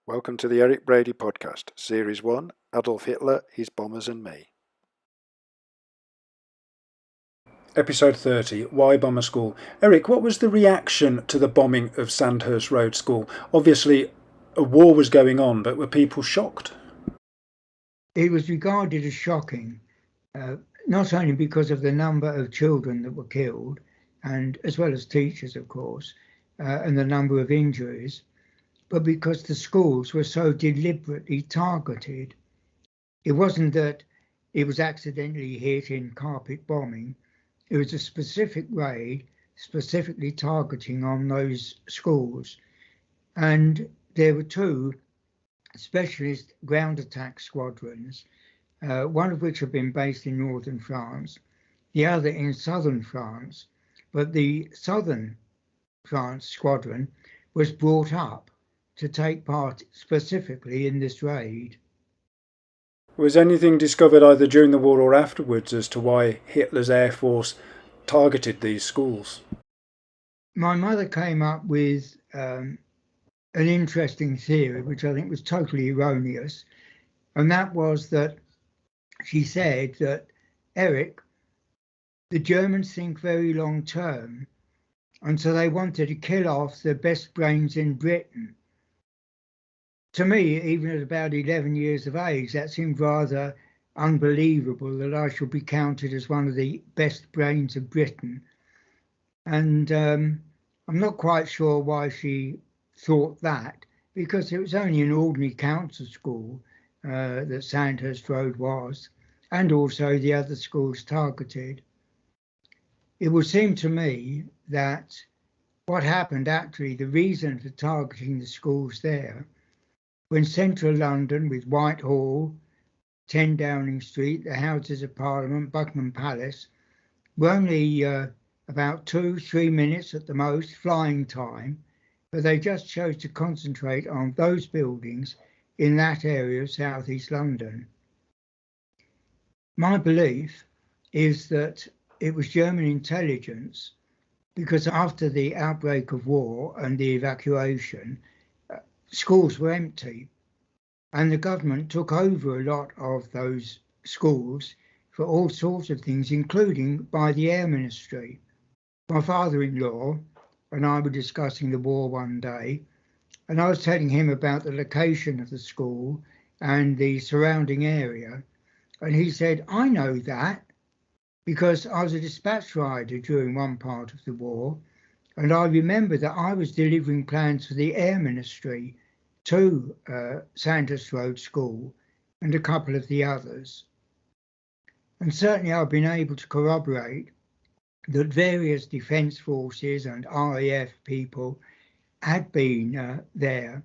Welcome to the Eric Brady podcast, Series 1, Adolf Hitler, His Bombers and Me. Episode 30, Why Bomb a School? Eric, what was the reaction to the bombing of Sandhurst Road School? Obviously, a war was going on, but were people shocked? It was regarded as shocking, not only because of the number of children that were killed, and as well as teachers, of course, and the number of injuries, but because the schools were so deliberately targeted. It wasn't that it was accidentally hit in carpet bombing. It was a specific raid, specifically targeting on those schools. And there were two specialist ground attack squadrons, one of which had been based in northern France, the other in southern France. But the southern France squadron was brought up to take part specifically in this raid. Was anything discovered either during the war or afterwards as to why Hitler's Air Force targeted these schools? My mother came up with an interesting theory, which I think was totally erroneous, and that was that she said that, Eric, the Germans think very long term, and so they wanted to kill off the best brains in Britain. To me, even at about 11 years of age, that seemed rather unbelievable that I should be counted as one of the best brains of Britain. And I'm not quite sure why she thought that, because it was only an ordinary council school that Sandhurst Road was, and also the other schools targeted. It would seem to me that what happened actually, the reason for targeting the schools there, when central London with Whitehall, 10 Downing Street, the Houses of Parliament, Buckingham Palace, were only about 2-3 minutes at the most flying time, but they just chose to concentrate on those buildings in that area of southeast London. My belief is that it was German intelligence, because after the outbreak of war and the evacuation, schools were empty, and the government took over a lot of those schools for all sorts of things, including by the Air Ministry. My father-in-law and I were discussing the war one day, and I was telling him about the location of the school and the surrounding area, and he said, I know that because I was a dispatch rider during one part of the war, and I remember that I was delivering plans for the Air Ministry to Sandhurst Road School and a couple of the others. And certainly I've been able to corroborate that various defence forces and RAF people had been there.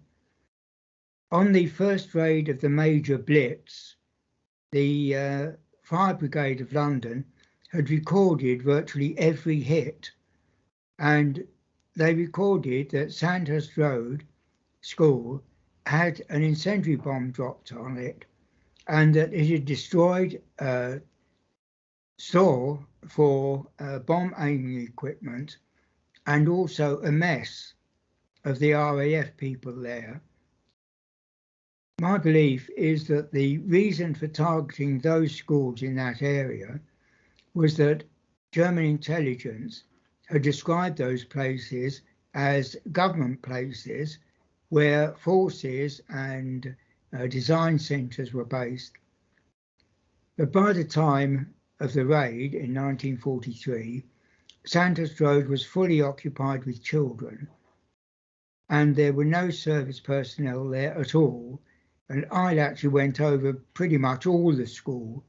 On the first raid of the major blitz, the Fire Brigade of London had recorded virtually every hit, and they recorded that Sandhurst Road School had an incendiary bomb dropped on it, and that it had destroyed a store for bomb aiming equipment, and also a mess of the RAF people there. My belief is that the reason for targeting those schools in that area was that German intelligence had described those places as government places where forces and design centres were based. But by the time of the raid in 1943, Sandhurst Road was fully occupied with children, and there were no service personnel there at all. And I actually went over pretty much all the school,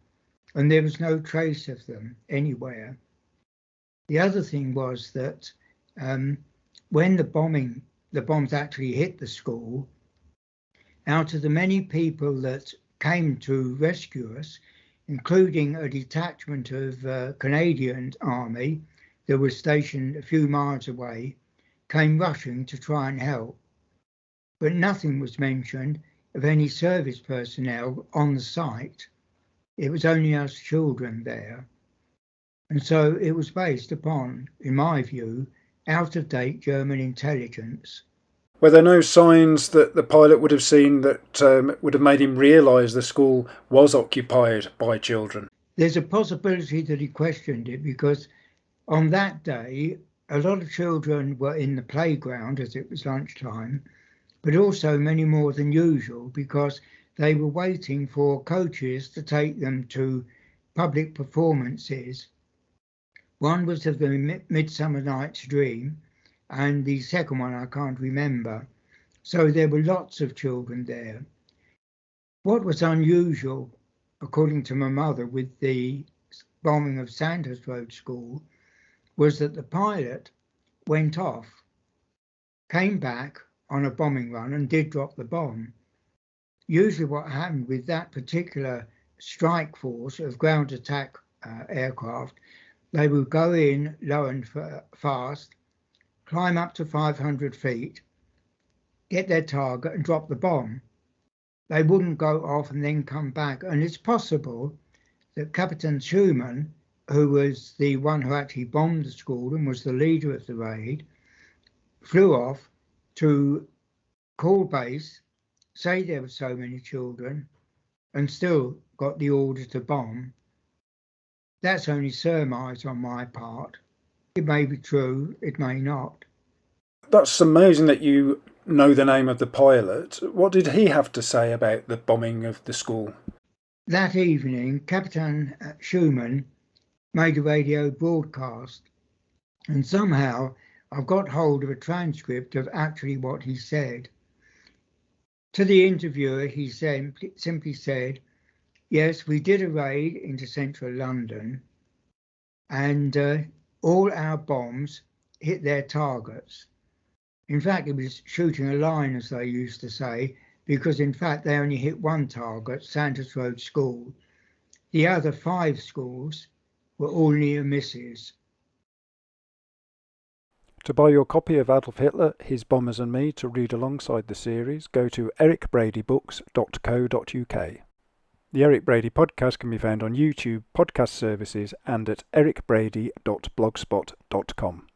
and there was no trace of them anywhere. The other thing was that when the bombs actually hit the school, out of the many people that came to rescue us, including a detachment of Canadian Army that was stationed a few miles away, came rushing to try and help. But nothing was mentioned of any service personnel on the site. It was only us children there. And so it was based upon, in my view, out-of-date German intelligence. Were there no signs that the pilot would have seen that would have made him realise the school was occupied by children? There's a possibility that he questioned it, because on that day, a lot of children were in the playground as it was lunchtime, but also many more than usual because they were waiting for coaches to take them to public performances. One was of the Midsummer Night's Dream, and the second one I can't remember. So there were lots of children there. What was unusual, according to my mother, with the bombing of Sandhurst Road School was that the pilot went off, came back on a bombing run and did drop the bomb. Usually what happened with that particular strike force of ground attack aircraft, they would go in low and fast, climb up to 500 feet, get their target and drop the bomb. They wouldn't go off and then come back. And it's possible that Captain Schumann, who was the one who actually bombed the school and was the leader of the raid, flew off to call base, say there were so many children, and still got the order to bomb. That's only surmise on my part. It may be true, it may not. That's amazing that you know the name of the pilot. What did he have to say about the bombing of the school? That evening, Captain Schumann made a radio broadcast, and somehow I've got hold of a transcript of actually what he said. To the interviewer, he simply said, yes, we did a raid into central London, and all our bombs hit their targets. In fact, it was shooting a line, as they used to say, because in fact they only hit one target, Sandhurst Road School. The other 5 schools were all near misses. To buy your copy of Adolf Hitler, His Bombers and Me to read alongside the series, go to ericbradybooks.co.uk. The Eric Brady podcast can be found on YouTube, podcast services and at ericbrady.blogspot.com.